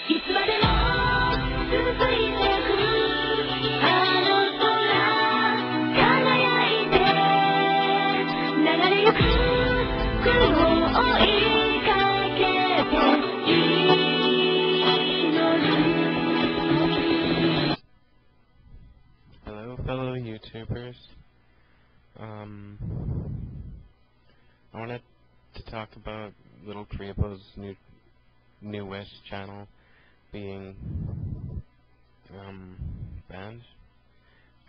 Hello, fellow YouTubers. I wanted to talk about Little Kribo's newest channel being banned.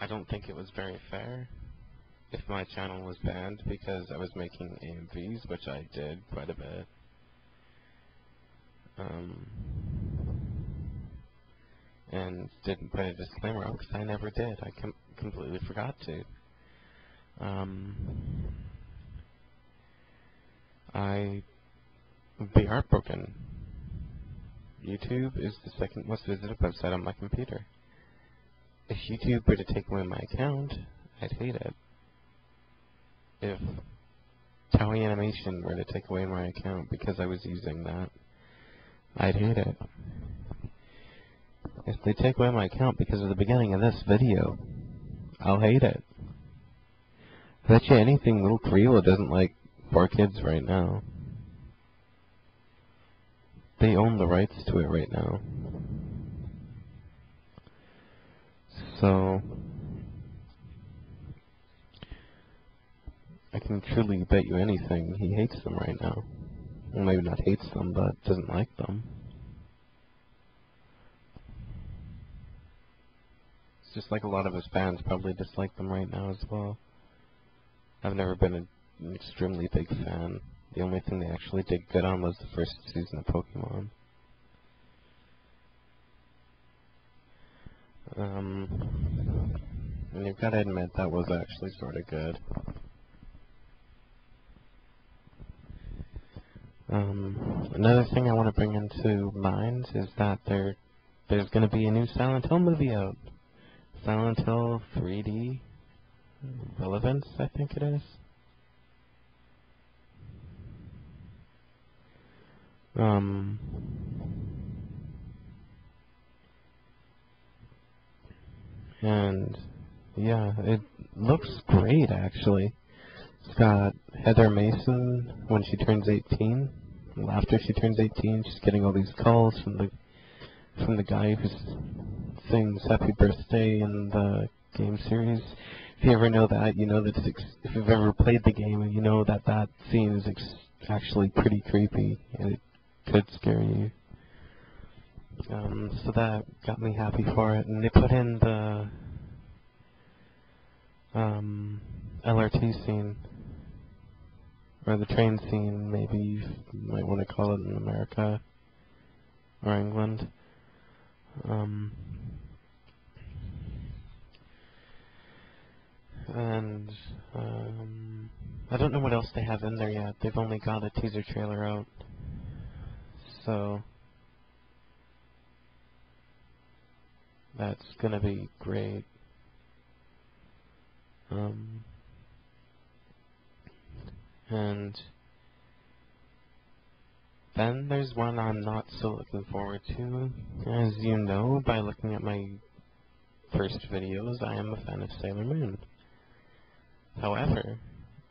I don't think it was very fair if my channel was banned because I was making AMVs, which I did quite a bit. And didn't put a disclaimer on because I never did. I completely forgot to. I would be heartbroken. YouTube is the second most visited website on my computer. If YouTube were to take away my account, I'd hate it. If Toei Animation were to take away my account because I was using that, I'd hate it. If they take away my account because of the beginning of this video, I'll hate it. Bet you anything Little Kribo doesn't like 4Kids right now. They own the rights to it right now. So I can truly bet you anything he hates them right now. Well, maybe not hates them, but doesn't like them. It's just like a lot of his fans probably dislike them right now as well. I've never been an extremely big fan. The only thing they actually did good on was the first season of Pokemon. And you've got to admit that was actually sort of good. Another thing I want to bring into mind is that there's going to be a new Silent Hill movie out. Silent Hill 3D Relevance, I think it is. And yeah, it looks great actually. It's got Heather Mason when she turns 18. Well, after she turns 18, she's getting all these calls from the guy who sings Happy Birthday in the game series. If you ever know that, you know that if you've ever played the game, you know that that scene is actually pretty creepy, and it could scare you. So that got me happy for it, and they put in the LRT scene, or the train scene, maybe you might want to call it in America or England. And I don't know what else they have in there yet. They've only got a teaser trailer out, so that's gonna be great. And then there's one I'm not so looking forward to. As you know, by looking at my first videos, I am a fan of Sailor Moon. However,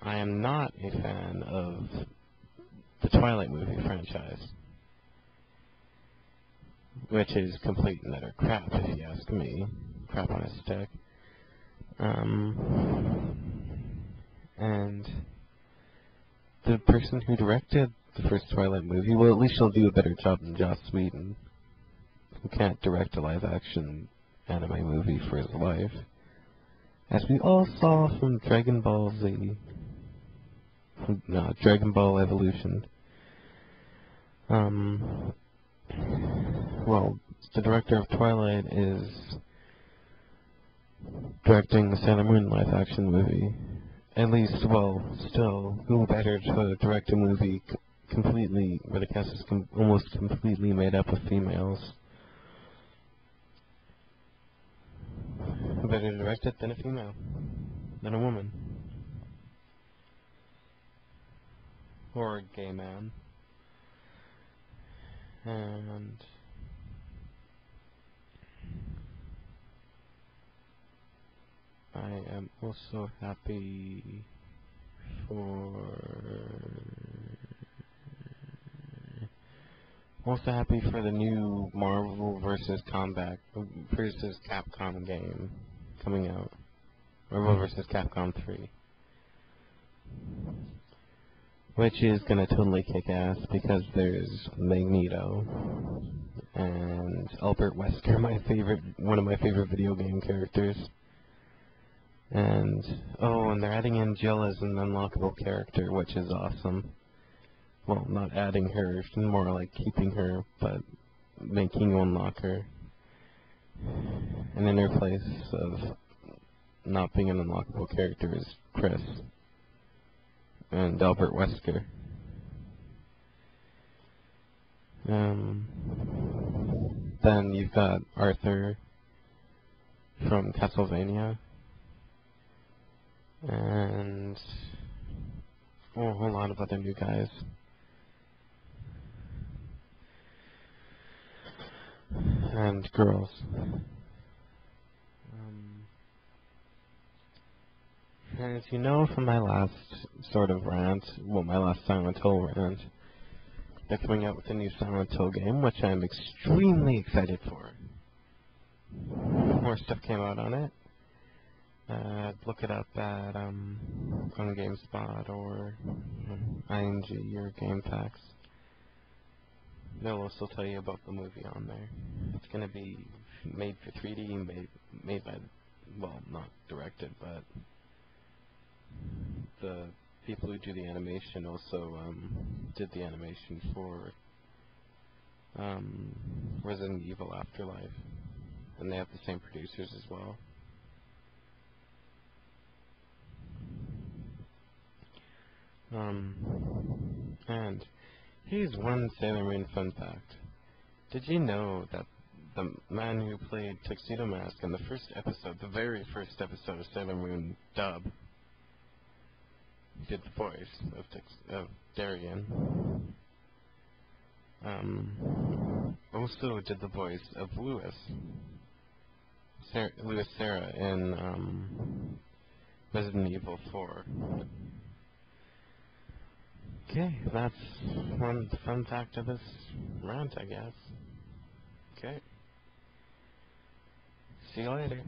I am not a fan of the Twilight movie franchise, which is complete and utter crap, if you ask me. Crap on a stick. And the person who directed the first Twilight movie, well, at least she'll do a better job than Joss Whedon, who can't direct a live-action anime movie for his life. As we all saw from Dragon Ball Z. No, Dragon Ball Evolution. Well, the director of Twilight is directing the Sailor Moon live-action movie. At least, well, still, who better to direct a movie completely, where the cast is almost completely made up of females? Who better to direct it than a female, than a woman? Or a gay man. And I am also happy for the new Marvel vs. Capcom game coming out. Marvel vs. Capcom 3. Which is gonna totally kick ass because there's Magneto and Albert Wesker, one of my favorite video game characters. And and they're adding in Jill as an unlockable character, which is awesome. Well, not adding her, more like keeping her, but making you unlock her. And in her place of not being an unlockable character is Chris and Albert Wesker. Then you've got Arthur from Castlevania, and a whole lot of other new guys. And girls. And as you know from my last sort of rant, my last Silent Hill rant, they're coming out with a new Silent Hill game, which I'm extremely excited for. More stuff came out on it. Look it up at on GameSpot or ING or GameFAQs. They'll also tell you about the movie on there. It's going to be made for 3D, made by, not directed, but the people who do the animation also did the animation for Resident Evil Afterlife, and they have the same producers as well. And here's one Sailor Moon fun fact. Did you know that the man who played Tuxedo Mask in the very first episode of Sailor Moon dub, did the voice of Darien? Also did the voice of Louis Serra in Resident Evil 4. Okay, that's one fun fact of this rant, I guess. Okay. See you later.